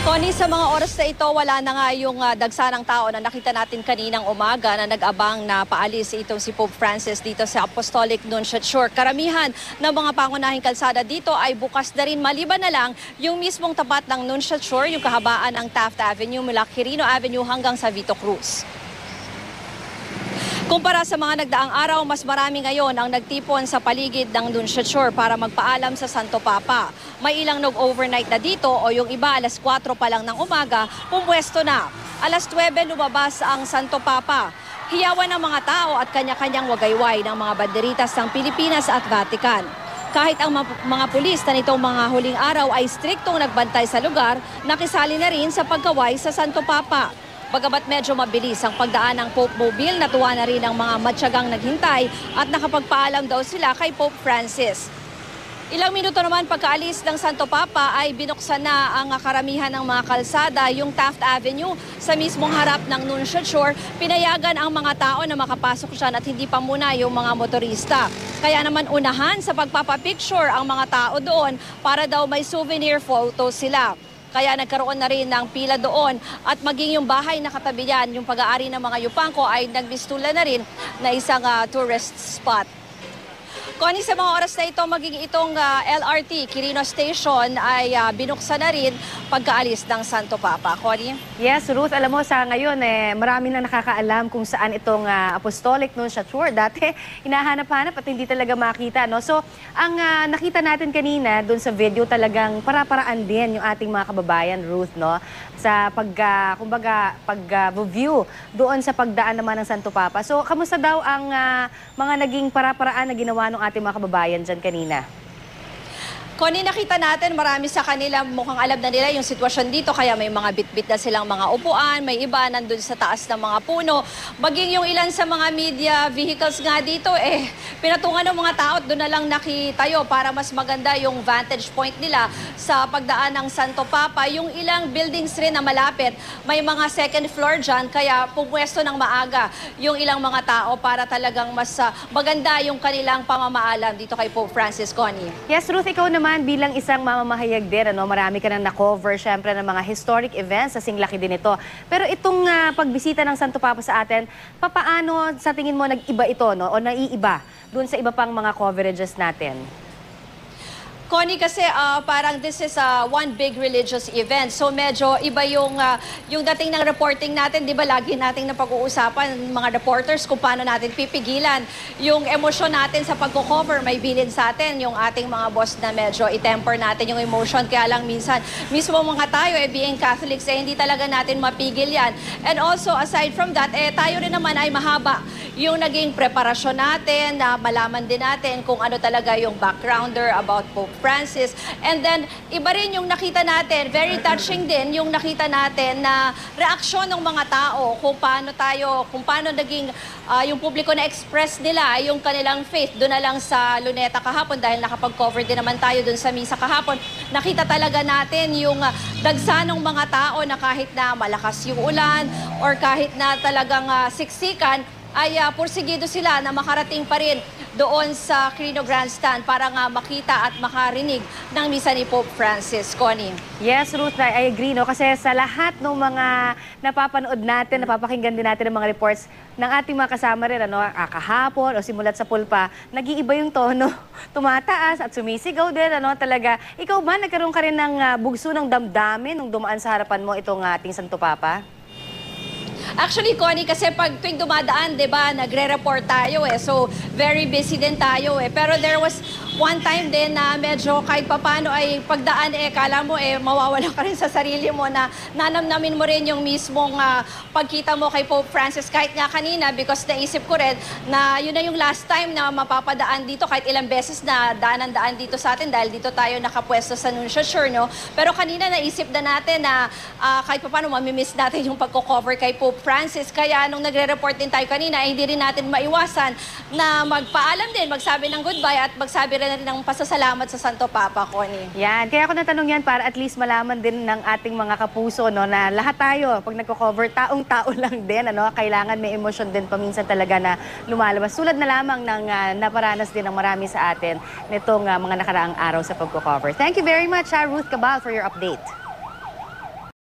Connie, sa mga oras na ito, wala na nga yung dagsanang tao na nakita natin kaninang umaga na nag-abang na paalis itong si Pope Francis dito sa Apostolic Nunciate Shore. Karamihan ng mga pangunahing kalsada dito ay bukas na rin, maliban na lang yung mismong tapat ng Nunciate Shore, yung kahabaan ng Taft Avenue mula Quirino Avenue hanggang sa Vito Cruz. Kumpara sa mga nagdaang araw, mas marami ngayon ang nagtipon sa paligid ng Nunciate Shore para magpaalam sa Santo Papa. May ilang nag-overnight na dito o yung iba alas 4 pa lang ng umaga, pumwesto na. Alas 9 lumabas ang Santo Papa. Hiyawan ng mga tao at kanya-kanyang wagayway ng mga banderitas ng Pilipinas at Vatican. Kahit ang mga pulis na nitong mga huling araw ay striktong nagbantay sa lugar, nakisali na rin sa pagkaway sa Santo Papa. Bagamat medyo mabilis ang pagdaan ng Pope Mobile, natuwa na rin ang mga matyagang naghintay at nakapagpaalam daw sila kay Pope Francis. Ilang minuto naman pagkaalis ng Santo Papa ay binuksan na ang karamihan ng mga kalsada, yung Taft Avenue sa mismong harap ng Nunciate Shore. Pinayagan ang mga tao na makapasok siya at hindi pa muna yung mga motorista. Kaya naman unahan sa pagpapapicture ang mga tao doon para daw may souvenir photo sila. Kaya nagkaroon na rin ng pila doon at maging yung bahay na katabi yan, yung pag-aari ng mga Yupanco ay nagbistula na rin na isang tourist spot. Connie, sa mga oras na ito, maging itong LRT Quirino Station ay binuksan na rin pagkaalis ng Santo Papa. Connie? Yes, Ruth, alam mo sa ngayon marami na nakakaalam kung saan itong Apostolic Nunciate Shore. Dati hinahanap-hanap at hindi talaga makita, no? So, ang nakita natin kanina doon sa video talagang para-paraan din yung ating mga kababayan, Ruth, no? Sa pag-view doon sa pagdaan naman ng Santo Papa. So, kamusta daw ang mga naging para-paraan na ginawa ng ating mga kababayan dyan kanina? Connie, nakita natin marami sa kanila mukhang alam na nila yung sitwasyon dito, kaya may mga bit-bit na silang mga upuan, may iba nandun sa taas ng mga puno. Maging yung ilan sa mga media vehicles nga dito, pinatungan ng mga tao at doon na lang nakitayo para mas maganda yung vantage point nila sa pagdaan ng Santo Papa. Yung ilang buildings rin na malapit, may mga second floor dyan, kaya pumwesto ng maaga yung ilang mga tao para talagang mas maganda yung kanilang pamamaalam dito kay Pope Francis. Connie. Yes, Ruth, ikaw naman bilang isang mamamahayag din, marami ka nang na-cover syempre ng mga historic events, kasing laki din ito. Pero itong pagbisita ng Santo Papa sa atin, papaano sa tingin mo nag-iba ito, no? O naiiba dun sa iba pang mga coverages natin? Connie, kasi parang this is one big religious event. So medyo iba yung dating ng reporting natin. Di ba lagi nating napag-uusapan mga reporters kung paano natin pipigilan yung emosyon natin sa pagko-cover. May bilin sa atin yung ating mga boss na medyo i-temper natin yung emotion. Kaya lang minsan, mismo mga tayo, being Catholics, hindi talaga natin mapigil yan. And also, aside from that, tayo rin naman ay mahaba yung naging preparasyon natin, na malaman din natin kung ano talaga yung backgrounder about Pope Francis. And then, iba rin yung nakita natin, very touching din yung nakita natin na reaksyon ng mga tao kung paano naging yung publiko na express nila yung kanilang faith. Doon na lang sa Luneta kahapon, dahil nakapag-cover din naman tayo doon sa misa kahapon, nakita talaga natin yung dagsanong mga tao na kahit na malakas yung ulan or kahit na talagang siksikan, ay pursigido sila na makarating pa rin doon sa Quirino Grandstand para nga makita at makarinig ng misa ni Pope Francis. Connie. Yes, Ruth, I agree, no? Kasi sa lahat ng mga napapanood natin, napapakinggan din natin ng mga reports ng ating mga kasama rin, kahapon o simulat sa pulpa, nag-iiba yung tono, tumataas at sumisigaw din, talaga. Ikaw ba, nagkaroon ka rin ng bugso ng damdamin nung dumaan sa harapan mo itong ating Santo Papa? Actually, Connie, kasi pag tuwing dumadaan, di ba, nagre-report tayo So, very busy din tayo Pero there was one time din na medyo kahit papano ay pagdaan kala mo mawawala ka rin sa sarili mo na nanamnamin mo rin yung mismong pagkita mo kay Pope Francis. Kahit nga kanina, because naisip ko rin na yun na yung last time na mapapadaan dito, kahit ilang beses na daan dito sa atin dahil dito tayo nakapwesto sa Nunciate Shore, no? Pero kanina naisip na natin na kahit papano mamimiss natin yung pagko-cover kay Pope Francis. Kaya nung nagre-report din tayo kanina, hindi rin natin maiwasan na magpaalam din, magsabi ng goodbye at magsabi rin ng pasasalamat sa Santo Papa, Connie. Yan. Kaya ako natanong yan para at least malaman din ng ating mga kapuso, na lahat tayo, pag nagko-cover, taong-tao lang din, kailangan may emosyon din paminsan talaga na lumalabas. Tulad na lamang ng naparanas din ng marami sa atin nitong mga nakaraang araw sa pagko-cover. Thank you very much, Ruth Cabal, for your update.